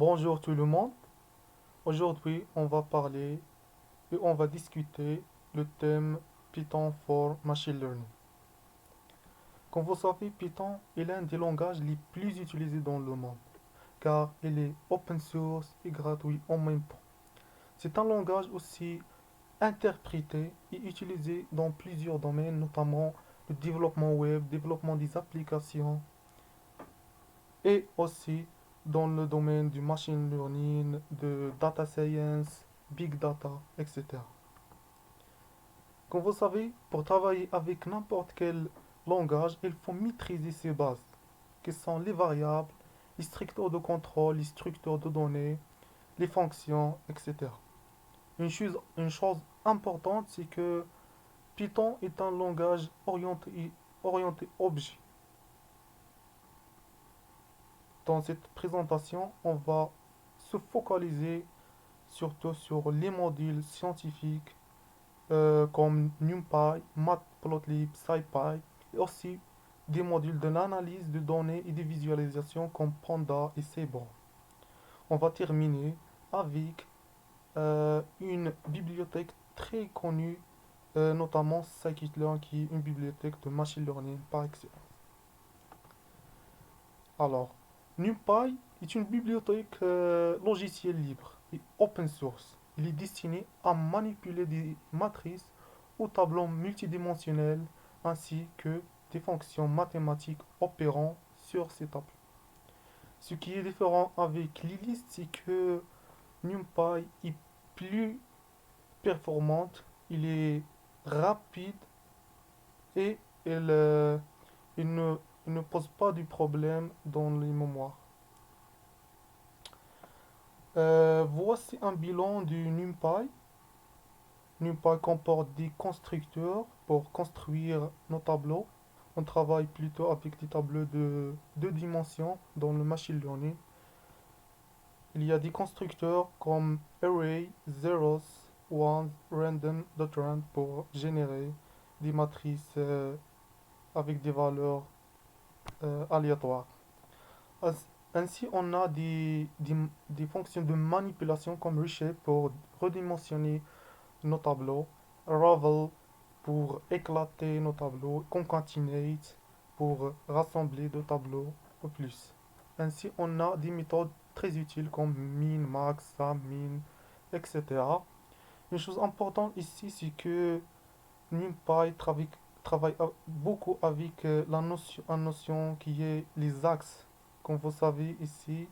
Bonjour tout le monde. Aujourd'hui, on va parler et on va discuter le thème Python for Machine Learning. Comme vous savez, Python est l'un des langages les plus utilisés dans le monde, car il est open source et gratuit en même temps. C'est un langage aussi interprété et utilisé dans plusieurs domaines, notamment le développement web, développement des applications et aussi dans le domaine du machine learning, de data science, big data, etc. Comme vous savez, pour travailler avec n'importe quel langage, il faut maîtriser ses bases, qui sont les variables, les structures de contrôle, les structures de données, les fonctions, etc. Une chose importante, c'est que Python est un langage orienté objet. Dans cette présentation, on va se focaliser surtout sur les modules scientifiques comme NumPy, Matplotlib, SciPy, et aussi des modules de l'analyse de données et de visualisation comme Panda et Seaborn. On va terminer avec une bibliothèque très connue, notamment Scikit-learn, qui est une bibliothèque de machine learning par excellence. Alors, NumPy est une bibliothèque logicielle libre et open source. Il est destiné à manipuler des matrices ou tableaux multidimensionnels ainsi que des fonctions mathématiques opérant sur ces tableaux. Ce qui est différent avec Lilist, c'est que NumPy est plus performante, il est rapide et il ne, il ne pose pas de problème dans les mémoires. Voici un bilan du NumPy. NumPy comporte des constructeurs pour construire nos tableaux. On travaille plutôt avec des tableaux de deux dimensions dans le machine learning. Il y a des constructeurs comme array, zeros, ones, random, rand pour générer des matrices avec des valeurs aléatoires. Ainsi, on a des fonctions de manipulation comme reshape pour redimensionner nos tableaux, ravel pour éclater nos tableaux, concatenate pour rassembler deux tableaux au plus. Ainsi, on a des méthodes très utiles comme min, max, sum, min, etc. Une chose importante ici, c'est que NumPy travaille beaucoup avec une notion qui est les axes. Comme vous savez ici,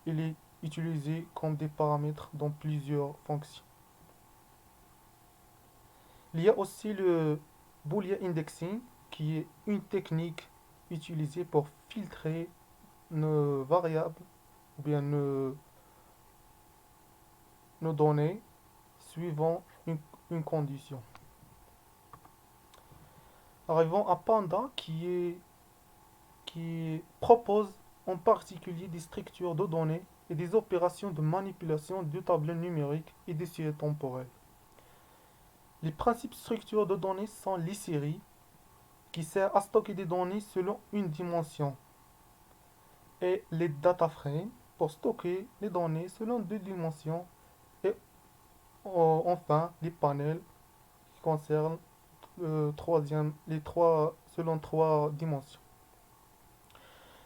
il est utilisé comme des paramètres dans plusieurs fonctions. Il y a aussi le Boolean indexing, qui est une technique utilisée pour filtrer nos variables ou bien nos données suivant une condition. Arrivons à Panda qui propose en particulier des structures de données et des opérations de manipulation de tableaux numériques et des séries temporelles. Les principes structures de données sont les séries, qui servent à stocker des données selon une dimension, et les data frames pour stocker les données selon deux dimensions, et enfin les panels qui concernent selon trois dimensions.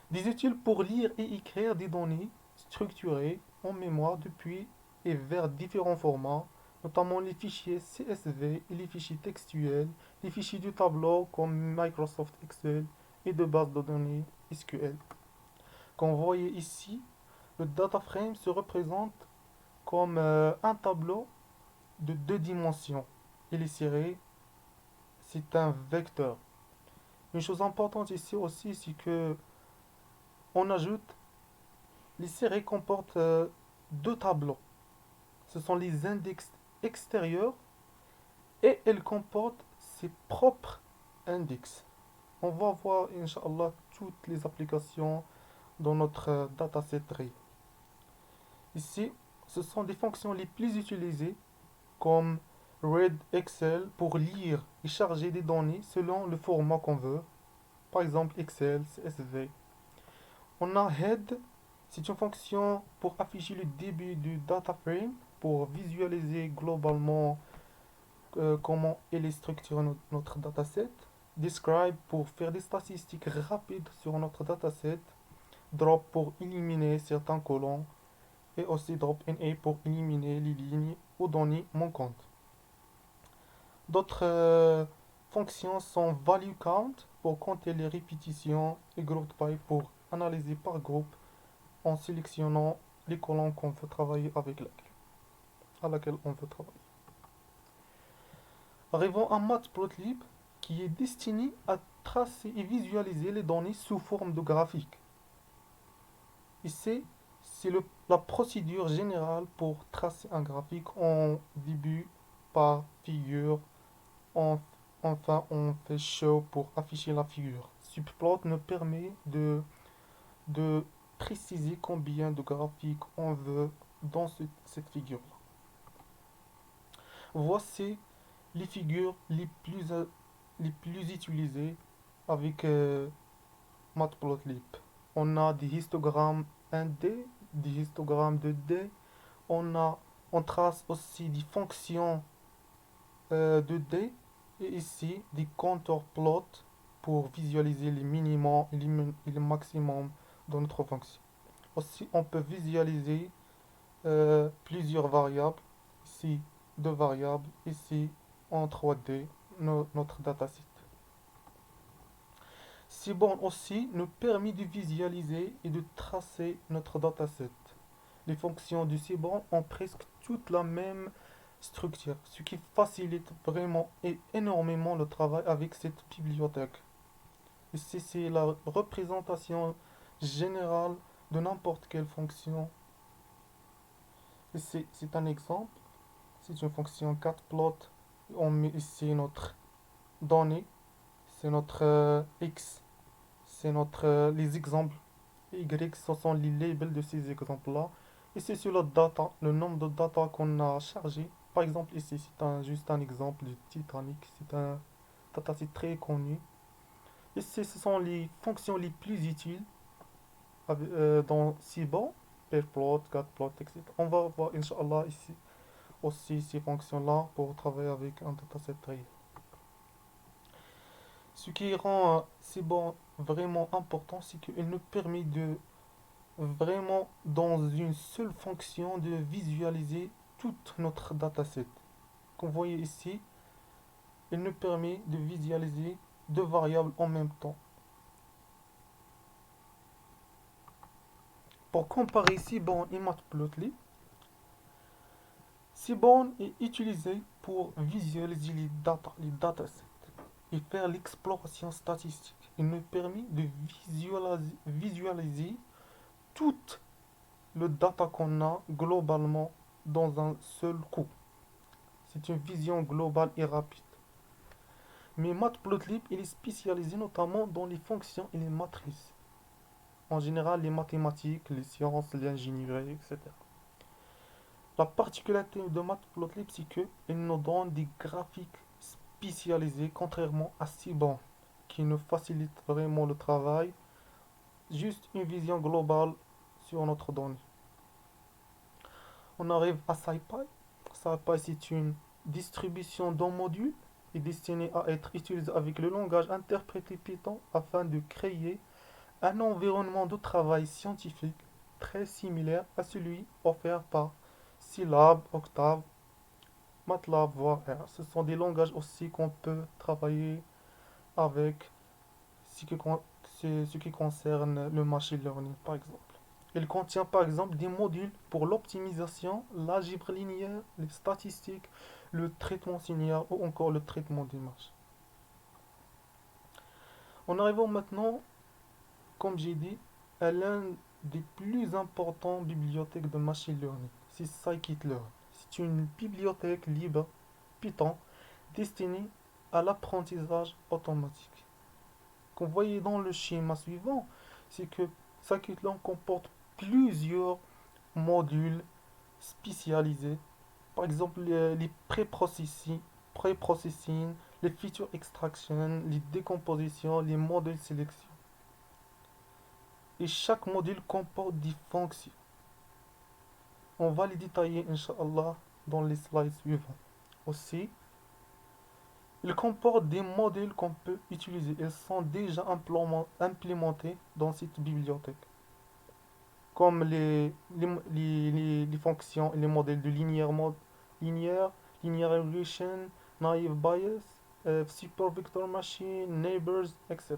Des outils pour lire et écrire des données structurées en mémoire depuis et vers différents formats, notamment les fichiers CSV et les fichiers textuels, les fichiers du tableau comme Microsoft Excel et de bases de données SQL. Comme vous voyez ici, le data frame se représente comme un tableau de deux dimensions et les séries, c'est un vecteur. Une chose importante ici aussi, c'est que on ajoute les séries comportent deux tableaux. Ce sont les index extérieurs et elles comportent ses propres index. On va voir, Inch'Allah, toutes les applications dans notre dataset Ray. Ici, ce sont des fonctions les plus utilisées comme read Excel pour lire et charger des données selon le format qu'on veut. Par exemple, Excel, CSV. On a head C'est une fonction pour afficher le début du data frame, pour visualiser globalement comment elle est structurée notre dataset. Describe pour faire des statistiques rapides sur notre dataset. Drop pour éliminer certains colons. Et aussi drop NA pour éliminer les lignes ou données manquantes. D'autres fonctions sont value count pour compter les répétitions et group by pour analyser par groupe en sélectionnant les colonnes qu'on veut travailler à laquelle on veut travailler. Arrivons à Matplotlib qui est destiné à tracer et visualiser les données sous forme de graphique. Ici, c'est la procédure générale pour tracer un graphique en début par figure. En- Enfin, on fait show pour afficher la figure. Subplot nous permet de préciser combien de graphiques on veut dans cette figure-là. Voici les figures les plus utilisées avec Matplotlib. On a des histogrammes 1D, des histogrammes 2D. On trace aussi des fonctions 2D et ici des contour plots pour visualiser les minimums et les maximums de notre fonction. Aussi, on peut visualiser plusieurs variables. Ici, deux variables. Ici, en 3D, notre dataset. Seaborn aussi nous permet de visualiser et de tracer notre dataset. Les fonctions du Seaborn ont presque toute la même structure, ce qui facilite vraiment et énormément le travail avec cette bibliothèque. Ici, c'est la représentation générale de n'importe quelle fonction. Ici, c'est un exemple. C'est une fonction catplot. On met ici notre donnée. C'est notre X. C'est notre les exemples. Y, ce sont les labels de ces exemples-là. Ici, sur le data, le nombre de data qu'on a chargé. Par exemple, ici, c'est juste un exemple du Titanic. C'est un dataset très connu. Ici, ce sont les fonctions les plus utiles dans Seaborn, pairplot, catplot, etc. On va voir, Inch'Allah, ici aussi ces fonctions-là pour travailler avec un dataset réel. Ce qui rend Seaborn vraiment important, c'est qu'il nous permet de vraiment, dans une seule fonction, de visualiser toute notre dataset. Comme vous voyez ici, il nous permet de visualiser deux variables en même temps. Pour comparer Seaborn et Matplotlib, Seaborn est utilisé pour visualiser les datasets et faire l'exploration statistique. Il nous permet de visualiser toute le data qu'on a globalement dans un seul coup. C'est une vision globale et rapide. Mais Matplotlib, il est spécialisé notamment dans les fonctions et les matrices. En général, les mathématiques, les sciences, l'ingénierie, etc. La particularité de Matplotlib, c'est qu'il nous donne des graphiques spécialisés, contrairement à Seaborn, qui nous facilite vraiment le travail. Juste une vision globale sur notre donnée. On arrive à SciPy. SciPy, c'est une distribution d'un module et destinée à être utilisée avec le langage interprété Python afin de créer un environnement de travail scientifique très similaire à celui offert par Scilab, Octave, MATLAB, voire R. Ce sont des langages aussi qu'on peut travailler avec ce qui concerne le machine learning, par exemple. Il contient par exemple des modules pour l'optimisation, l'algèbre linéaire, les statistiques, le traitement linéaire ou encore le traitement d'images. En arrivant maintenant, comme j'ai dit, à l'un des plus importantes bibliothèques de machine learning, c'est scikit-learn. C'est une bibliothèque libre Python destinée à l'apprentissage automatique. Comme vous voyez dans le schéma suivant, c'est que scikit-learn comporte plusieurs modules spécialisés. Par exemple, les pré-processing, les feature extraction, les décompositions, les modèles sélection. et chaque module comporte des fonctions. On va les détailler, Inch'Allah, dans les slides suivants. Aussi, il comporte des modules qu'on peut utiliser. Ils sont déjà implémentés dans cette bibliothèque, comme les fonctions et les modèles de linéaire, linear regression, naive bias, super vector machine, neighbors, etc.